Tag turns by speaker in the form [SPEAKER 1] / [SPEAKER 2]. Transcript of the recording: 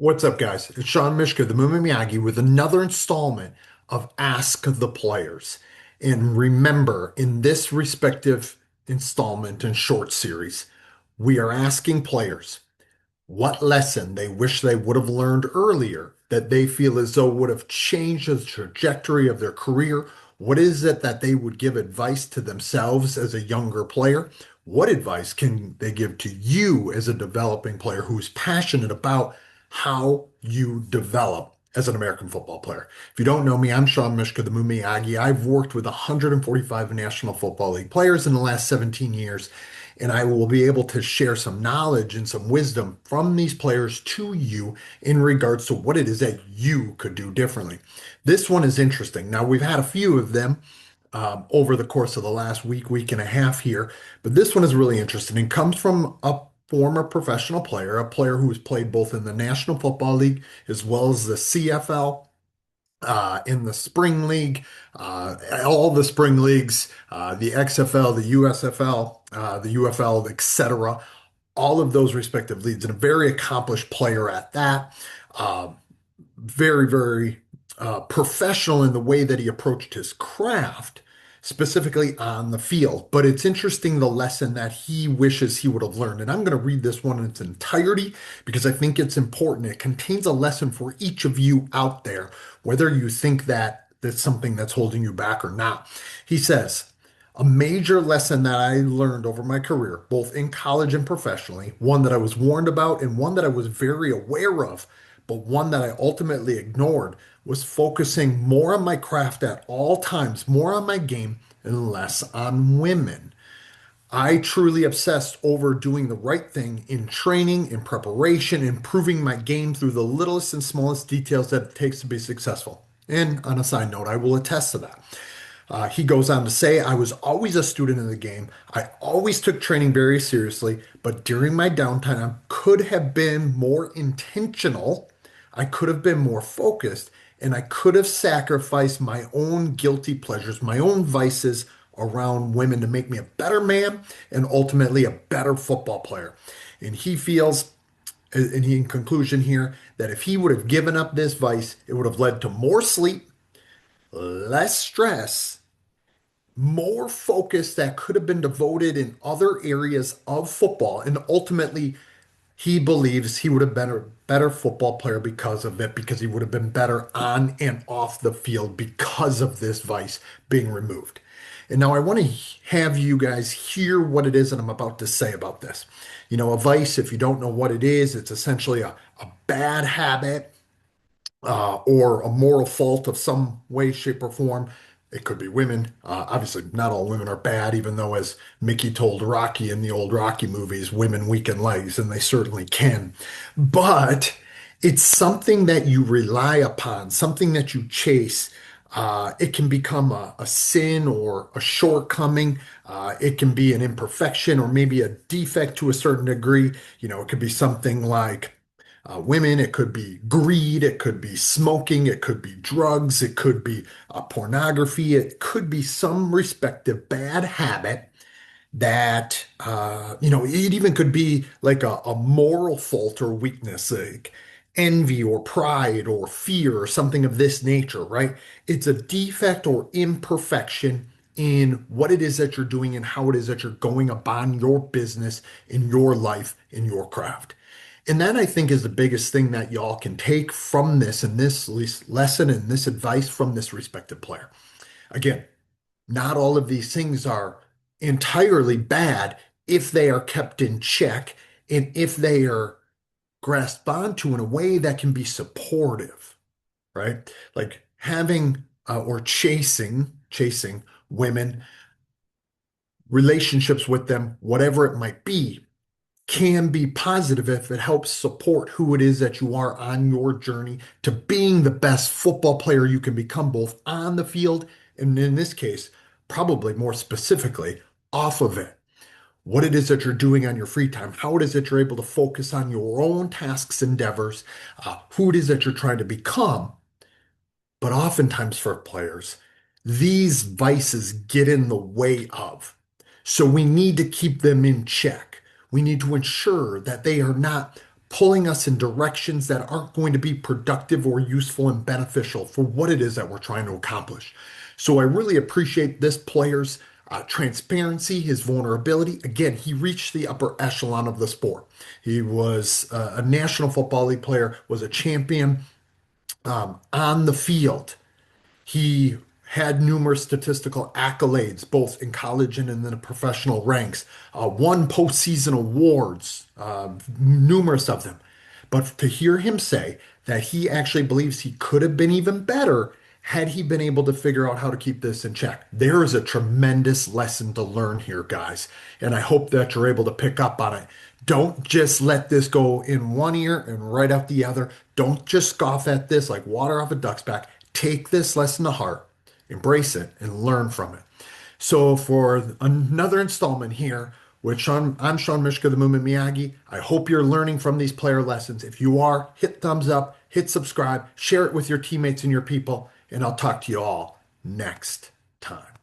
[SPEAKER 1] What's up, guys? It's Shawn Myszka, the Miyagi, with another installment of Ask the Players. And remember, in this respective installment and short series, we are asking players what lesson they wish they would have learned earlier that they feel as though would have changed the trajectory of their career. What is it that they would give advice to themselves as a younger player? What advice can they give to you as a developing player who's passionate about how you develop as an American football player? If you don't know me, I'm Shawn Myszka, the Miyagi. I've worked with 145 National Football League players in the last 17 years, and I will be able to share some knowledge and some wisdom from these players to you in regards to what it is that you could do differently. This one is interesting. Now, we've had a few of them over the course of the last week and a half here, but this one is really interesting and comes from a former professional player, a player who has played both in the National Football League as well as the CFL, in the spring league, all the spring leagues, the XFL, the USFL, the UFL, etc. All of those respective leagues, and a very accomplished player at that. Uh, very professional in the way that he approached his craft, specifically on the field. But it's interesting the lesson that he wishes he would have learned. And I'm going to read this one in its entirety because I think it's important. It contains a lesson for each of you out there, whether you think that that's something that's holding you back or not. He says, a major lesson that I learned over my career, both in college and professionally, one that I was warned about and one that I was very aware of, but one that I ultimately ignored, was focusing more on my craft at all times, more on my game and less on women. I truly obsessed over doing the right thing in training, in preparation, improving my game through the littlest and smallest details that it takes to be successful. And on a side note, I will attest to that. He goes on to say, I was always a student in the game. I always took training very seriously, but during my downtime, I could have been more intentional. I could have been more focused, and I could have sacrificed my own guilty pleasures, my own vices around women to make me a better man and ultimately a better football player. And he feels, and he, in conclusion here, that if he would have given up this vice, it would have led to more sleep, less stress, more focus that could have been devoted in other areas of football. And ultimately, he believes he would have been a better football player because of it, because he would have been better on and off the field because of this vice being removed. And now I want to have you guys hear what it is that I'm about to say about this. A vice, if you don't know what it is, it's essentially a bad habit or a moral fault of some way, shape, or form. It could be women. Obviously, not all women are bad, even though, as Mickey told Rocky in the old Rocky movies, women weaken legs, and they certainly can. But it's something that you rely upon, something that you chase. It can become a sin or a shortcoming. It can be an imperfection or maybe a defect to a certain degree. It could be something like women, it could be greed, it could be smoking, it could be drugs, it could be pornography, it could be some respective bad habit that, it even could be like a moral fault or weakness, like envy or pride or fear or something of this nature, right? It's a defect or imperfection in what it is that you're doing and how it is that you're going about your business in your life, in your craft. And that I think is the biggest thing that y'all can take from this and this lesson and this advice from this respective player. Again, not all of these things are entirely bad if they are kept in check and if they are grasped onto in a way that can be supportive, right? Like having or chasing women, relationships with them, whatever it might can be positive if it helps support who it is that you are on your journey to being the best football player you can become, both on the field and, in this case, probably more specifically, off of it. What it is that you're doing on your free time, how it is that you're able to focus on your own tasks, endeavors, who it is that you're trying to become. But oftentimes for players, these vices get in the way of. So we need to keep them in check. We need to ensure that they are not pulling us in directions that aren't going to be productive or useful and beneficial for what it is that we're trying to accomplish. So I really appreciate this player's transparency, his vulnerability. Again, he reached the upper echelon of the sport. He was a National Football League player, was a champion on the field. He had numerous statistical accolades, both in college and in the professional ranks, won postseason awards, numerous of them. But to hear him say that he actually believes he could have been even better had he been able to figure out how to keep this in check, there is a tremendous lesson to learn here, guys. And I hope that you're able to pick up on it. Don't just let this go in one ear and right out the other. Don't just scoff at this like water off a duck's back. Take this lesson to heart, embrace it, and learn from it. So, for another installment here with Shawn, I'm Shawn Myszka, the Movement Miyagi. I hope you're learning from these player lessons. If you are, hit thumbs up, hit subscribe, share it with your teammates and your people, and I'll talk to you all next time.